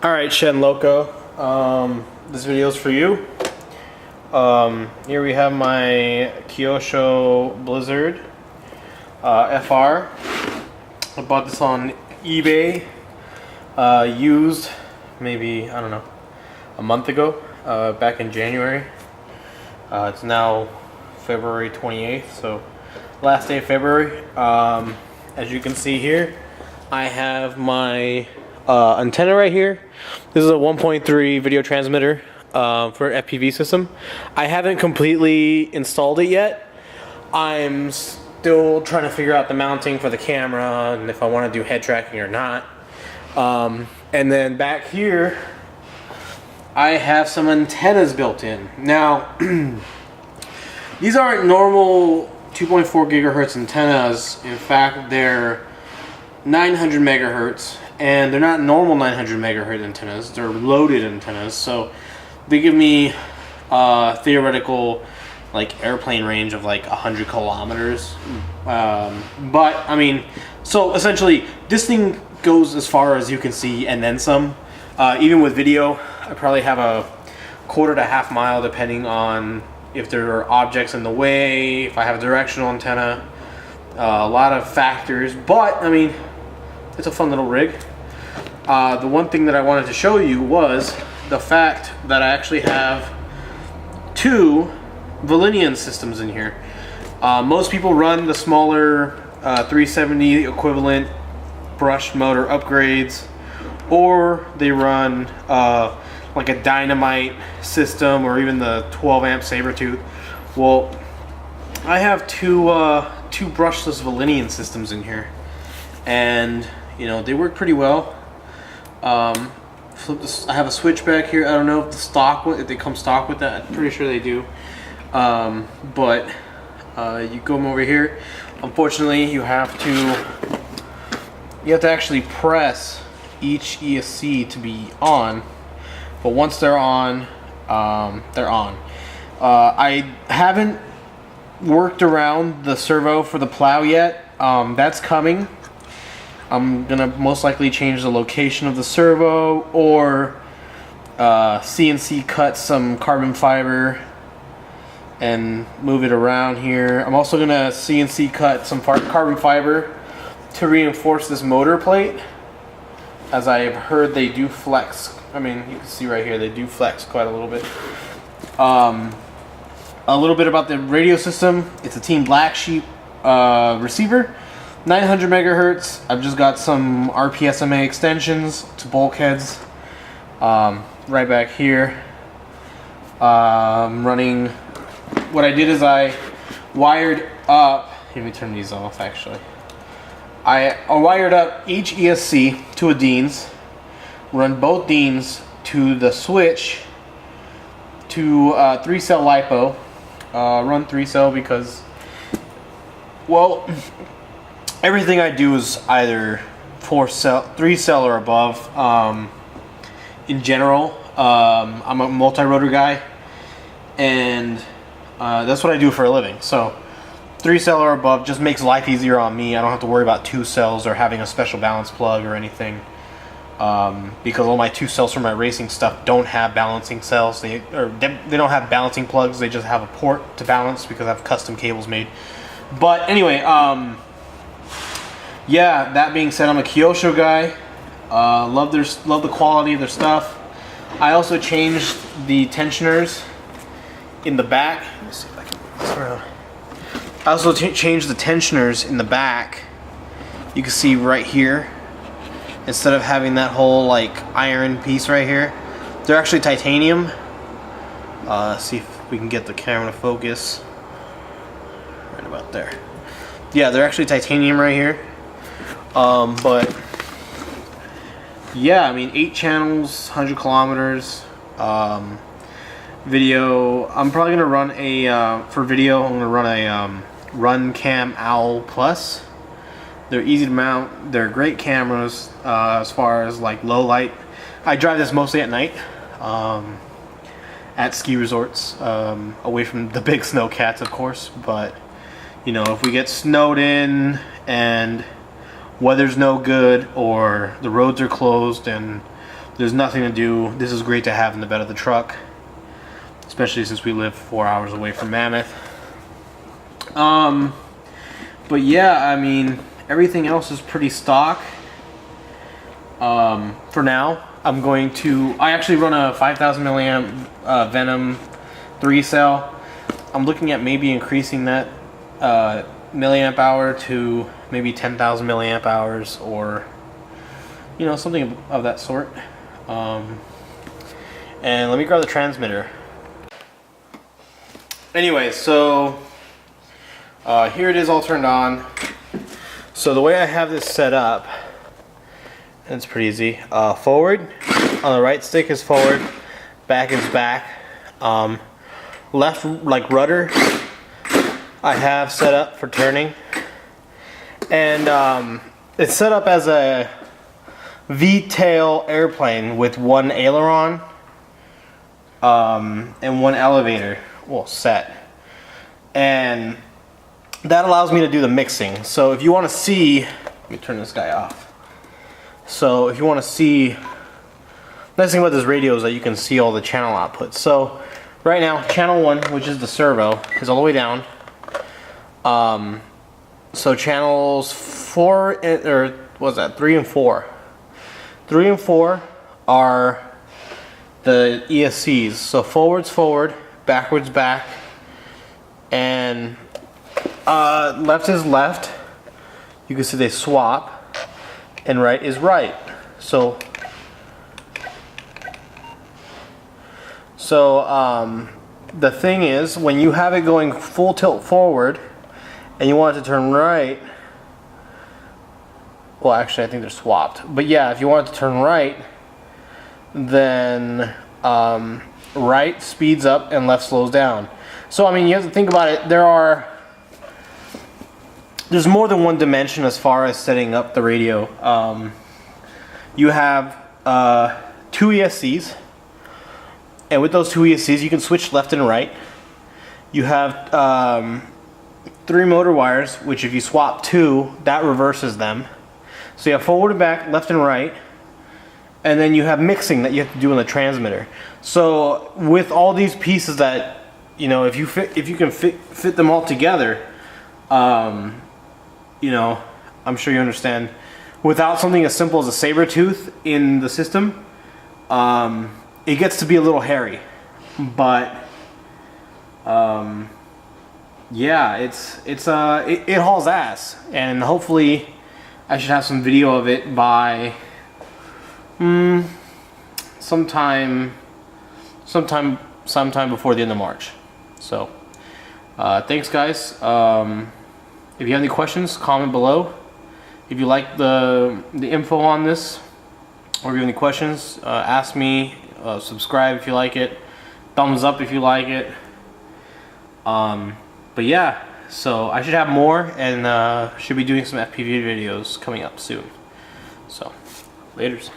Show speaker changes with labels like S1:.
S1: Alright, Shenloco, this video is for you. Here we have my Brushless Blizzard FR. I bought this on eBay, used maybe, I don't know, a month ago, back in January. It's now February 28th, so last day of February. As you can see here, I have my antenna right here. This is a 1.3 video transmitter for FPV system. I haven't completely installed it yet. I'm still trying to figure out the mounting for the camera and if I want to do head tracking or not. And then back here, I have some antennas built in. Now, these aren't normal 2.4 gigahertz antennas. In fact, they're 900 megahertz, and they're not normal 900 megahertz antennas. They're loaded antennas, so they give me theoretical like airplane range of like 100 kilometers. But I mean, so essentially, this thing goes as far as you can see and then some. Even with video, I probably have a quarter to half mile, depending on if there are objects in the way, if I have a directional antenna, a lot of factors. But I mean, it's a fun little rig. The one thing that I wanted to show you was the fact that I actually have two Valinian systems in here. Most people run the smaller 370 equivalent brush motor upgrades, or they run like a dynamite system, or even the 12 amp Sabertooth. Well, I have two brushless Valinian systems in here, and you know, they work pretty well. I have a switchback here. I don't know if they come stock with that. I'm pretty sure they do. But you go over here. Unfortunately, you have to actually press each ESC to be on. But once they're on, they're on. I haven't worked around the servo for the plow yet. That's coming. I'm gonna most likely change the location of the servo, or CNC cut some carbon fiber and move it around here. I'm also gonna CNC cut some carbon fiber to reinforce this motor plate, as I have heard they do flex. I mean, you can see right here, they do flex quite a little bit. A little bit about the radio system. It's a Team Black Sheep receiver. 900 megahertz. I've just got some RPSMA extensions to bulkheads right back here. Running. What I did is I wired up. Let me turn these off. Actually, I wired up each ESC to a Deans. Run both Deans to the switch to 3-cell LiPo. Run 3-cell because, well, everything I do is either 3-cell or above. In general, I'm a multi-rotor guy, and that's what I do for a living. So 3-cell or above just makes life easier on me. I don't have to worry about 2 cells or having a special balance plug or anything, because all my 2 cells for my racing stuff don't have balancing cells. They don't have balancing plugs. They just have a port to balance because I have custom cables made. But anyway, yeah, that being said, I'm a Kyosho guy. Love the quality of their stuff. I also changed the tensioners in the back. Let me see if I can move this around. I also changed the tensioners in the back. You can see right here, instead of having that whole like iron piece right here, they're actually titanium. See if we can get the camera to focus. Right about there. Yeah, they're actually titanium right here. But yeah, I mean, 8 channels, 100 kilometers, video. I'm probably gonna run a for video. I'm gonna run a Runcam Owl Plus. They're easy to mount. They're great cameras as far as like low light. I drive this mostly at night, at ski resorts, away from the big snow cats, of course. But you know, if we get snowed in and weather's no good, or the roads are closed and there's nothing to do. This is great to have in the bed of the truck, especially since we live 4 hours away from Mammoth. But yeah, I mean, everything else is pretty stock. For now, I actually run a 5,000 milliamp Venom 3 cell. I'm looking at maybe increasing that milliamp hour to maybe 10,000 milliamp hours, or you know, something of that sort. And let me grab the transmitter. Anyway, so here it is all turned on. So the way I have this set up, and it's pretty easy. Forward on the right stick is forward, back is back. Left, like rudder, I have set up for turning, and it's set up as a V-tail airplane with one aileron and one elevator, well, set, and that allows me to do the mixing. So if you want to see, let me turn this guy off. So if you want to see, nice thing about this radio is that you can see all the channel outputs. So right now, channel 1, which is the servo, is all the way down. So channels 4, or what was that, 3 and 4. 3 and 4 are the ESCs. So forward's forward, backwards back, and left is left. You can see they swap, and right is right. So the thing is, when you have it going full tilt forward and you want it to turn right, well, actually I think they're swapped, but yeah, if you want it to turn right, then right speeds up and left slows down. So I mean, you have to think about it. There's more than one dimension as far as setting up the radio. You have 2 ESCs, and with those 2 ESCs you can switch left and right. You have 3 motor wires, which if you swap 2, that reverses them. So you have forward and back, left and right, and then you have mixing that you have to do in the transmitter. So with all these pieces that, you know, if you can fit them all together, you know, I'm sure you understand. Without something as simple as a saber tooth in the system, it gets to be a little hairy. But yeah, it hauls ass, and hopefully I should have some video of it by sometime before the end of March. So thanks guys. If you have any questions, comment below. If you like the info on this, or if you have any questions, ask me. Subscribe if you like it. Thumbs up if you like it. But yeah, so I should have more, and should be doing some FPV videos coming up soon. So, laters.